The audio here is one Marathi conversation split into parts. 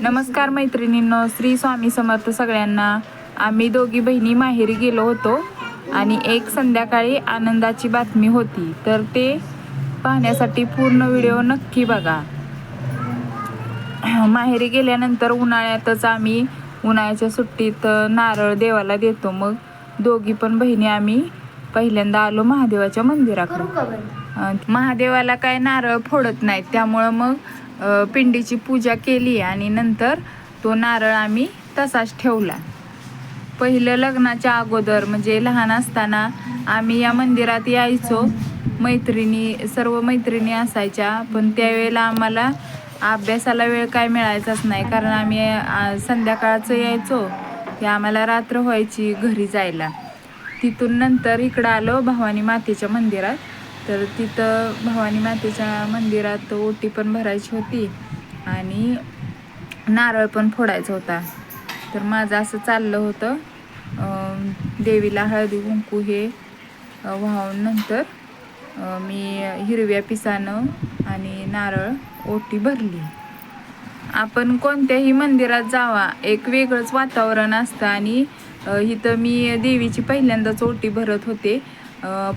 नमस्कार मैत्रिणींनो, श्री स्वामी समर्थ सगळ्यांना। आम्ही दोघी बहिणी माहेरी गेलो होतो आणि एक संध्याकाळी आनंदाची बातमी होती, तर ते पाहण्यासाठी पूर्ण व्हिडिओ नक्की बघा। माहेरी गेल्यानंतर उन्हाळ्यातच आम्ही उन्हाळ्याच्या सुट्टीत नारळ देवाला देतो। मग दोघी पण बहिणी आम्ही पहिल्यांदा आलो महादेवाच्या मंदिराकडे। महादेवाला काय नारळ फोडत नाहीत, त्यामुळं मग पिंडीची पूजा केली आणि नंतर तो नारळ आम्ही तसाच ठेवला। पहिलं लग्नाच्या अगोदर म्हणजे लहान असताना आम्ही या मंदिरात यायचो, सर्व मैत्रिणी असायच्या, पण त्यावेळेला आम्हाला अभ्यासाला वेळ काय मिळायचाच नाही, कारण आम्ही संध्याकाळचं यायचो, ते आम्हाला रात्र व्हायची घरी जायला। तिथून नंतर इकडं आलो भवानी मातेच्या मंदिरात, तर तिथं भवानी मातेच्या मंदिरात ओटी पण भरायची होती आणि नारळ पण फोडायचा होता। तर माझं असं चाललं होतं, देवीला हळदी कुंकू हे वाहून नंतर मी हिरव्या पिसानं आणि नारळ ओटी भरली। आपण कोणत्याही मंदिरात जावा, एक वेगळंच वातावरण असतं आणि इथं मी देवीची पहिल्यांदाच ओटी भरत होते।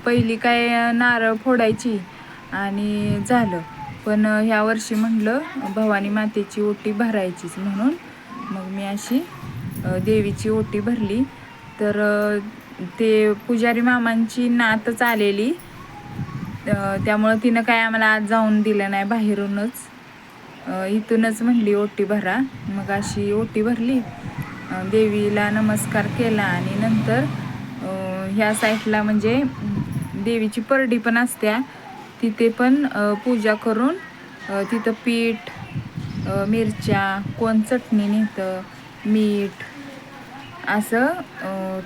पहिली काय नारळ फोडायची आणि झालं, पण ह्या वर्षी म्हटलं भवानी मातेची ओटी भरायचीच, म्हणून मग मी अशी देवीची ओटी भरली। तर ते पुजारी मामांची नातच आलेली, त्यामुळं तिनं काय आम्हाला आज जाऊन दिलं नाही, बाहेरूनच इथूनच म्हणली ओटी भरा। मग अशी ओटी भरली, देवीला नमस्कार केला आणि नंतर ह्या साईडला म्हणजे देवीची परडी पण असत्या, तिथे पण पूजा करून तिथं पीठ, मिरच्या, कोण चटणी नेतं, मीठ असं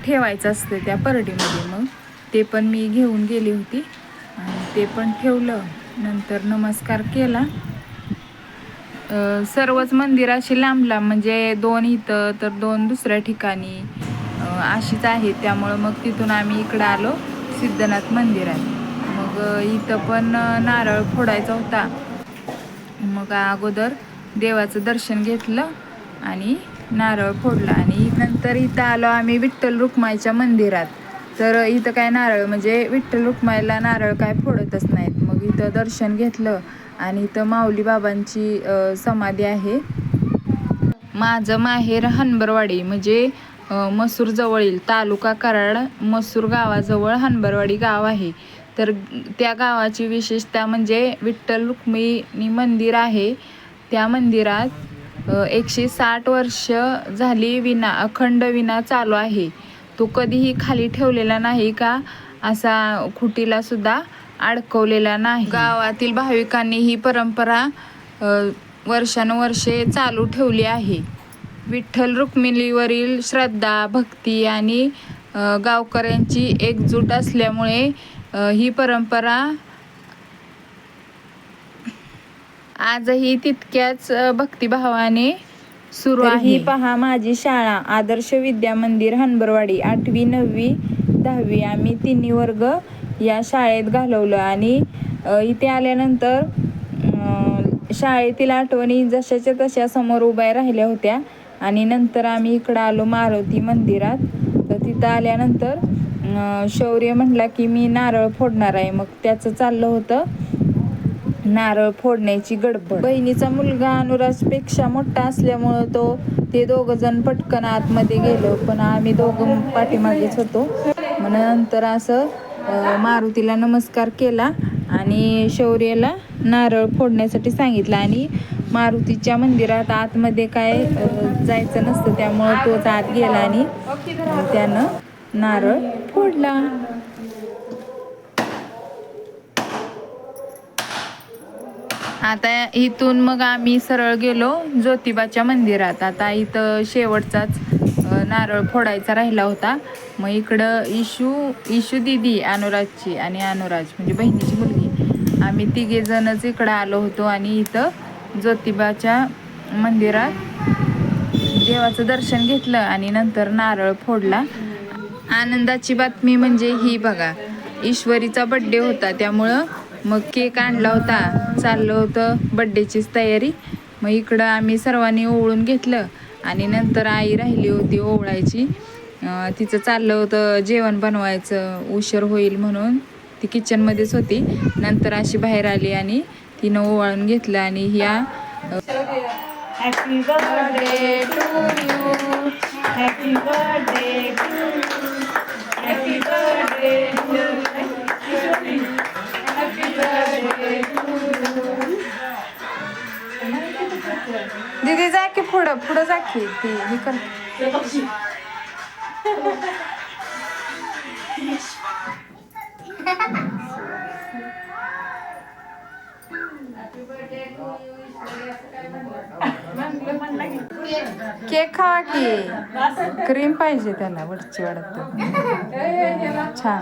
ठेवायचं असतं त्या परडीमध्ये। मग ते पण मी घेऊन गेली होती आणि ते पण ठेवलं, नंतर नमस्कार केला। सर्वच मंदिर अशी लांब लांब, म्हणजे 2 इथं तर 2 दुसऱ्या ठिकाणी अशीच आहेत, त्यामुळं मग तिथून आम्ही इकडं आलो सिद्धनाथ मंदिरात। मग इथं पण नारळ फोडायचा होता, मग अगोदर देवाचं दर्शन घेतलं आणि नारळ फोडला आणि नंतर इथं आलो आम्ही विठ्ठल रुक्माईच्या मंदिरात। तर इथं काय नारळ म्हणजे विठ्ठल रुक्माईला नारळ काय फोडतच नाहीत। मग इथं दर्शन घेतलं आणि इथं माऊली बाबांची समाधी आहे। माझं माहेर हनबरवाडी म्हणजे मसूर जवळील तालुका कराड, मसूर गावाजवळ हनबरवाडी गाव आहे। तर त्या गावाची विशेषता म्हणजे विठ्ठल रुक्मिणी मंदिर आहे। त्या मंदिरात 160 वर्ष झाली अखंड विना चालू आहे। तो कधीही खाली ठेवलेला नाही का असा खुटीला सुद्धा अडकवलेला नाही। गावातील भाविकांनी ही परंपरा वर्षानुवर्षे चालू ठेवली आहे। विठ्ठल रुक्मिणीवरील श्रद्धा, भक्ती आणि गावकऱ्यांची एकजूट असल्यामुळे ही परंपरा आजही तितक्याच भक्तिभावाने सुरू आहे। ही पहा माझी शाळा, आदर्श विद्या मंदिर हनबरवाडी, 8वी 9वी 10वी आम्ही 3 वर्ग या शाळेत घालवलं आणि इथे आल्यानंतर शाळेतील आठवणी जशाच्या तशा समोर उभ्या राहिल्या होत्या आणि नंतर आम्ही इकडं आलो मारुती मंदिरात। तर तिथं आल्यानंतर शौर्य म्हटला की मी नारळ फोडणार आहे, मग त्याचं चाललं होतं नारळ फोडण्याची गडबड। बहिणीचा मुलगा अनुराजपेक्षा मोठा असल्यामुळं ते दोघं जण पटकन आतमध्ये गेलो, पण आम्ही दोघं पाठीमागेच होतो। मग नंतर असं मारुतीला नमस्कार केला आणि शौर्याला नारळ फोडण्यासाठी सांगितलं आणि मारुतीच्या मंदिरात आतमध्ये काय जायचं नसतं, त्यामुळं तोच आत गेला आणि त्यानं नारळ फोडला। आता इथून मग आम्ही सरळ गेलो ज्योतिबाच्या मंदिरात। आता इथं शेवटचाच नारळ फोडायचा राहिला होता। मग इकडं इशू दिदी अनुराजची आणि अनुराज म्हणजे बहिणीची मुलगी, आम्ही 3घे जणच इकडं आलो होतो आणि इथं ज्योतिबाच्या मंदिरात देवाचं दर्शन घेतलं आणि नंतर नारळ फोडला। आनंदाची बातमी म्हणजे ही बघा, ईश्वरीचा बड्डे होता, त्यामुळं मग केक आणला होता, चाललं होतं बड्डेचीच तयारी। मग इकडं आम्ही सर्वांनी ओवळून घेतलं आणि नंतर आई राहिली होती ओवळायची. तिचं चाललं होतं जेवण बनवायचं, उशीर होईल म्हणून ती किचनमध्येच होती. नंतर अशी बाहेर आली आणि तिनं ओवाळून घेतलं. आणि ह्या happy birthday to you, happy birthday to you, happy birthday to you, happy birthday to you. दीदी जा की पुढं पुढं जा की ती हे कर. केक खावा की, क्रीम पाहिजे त्याला वरची वाढत छान.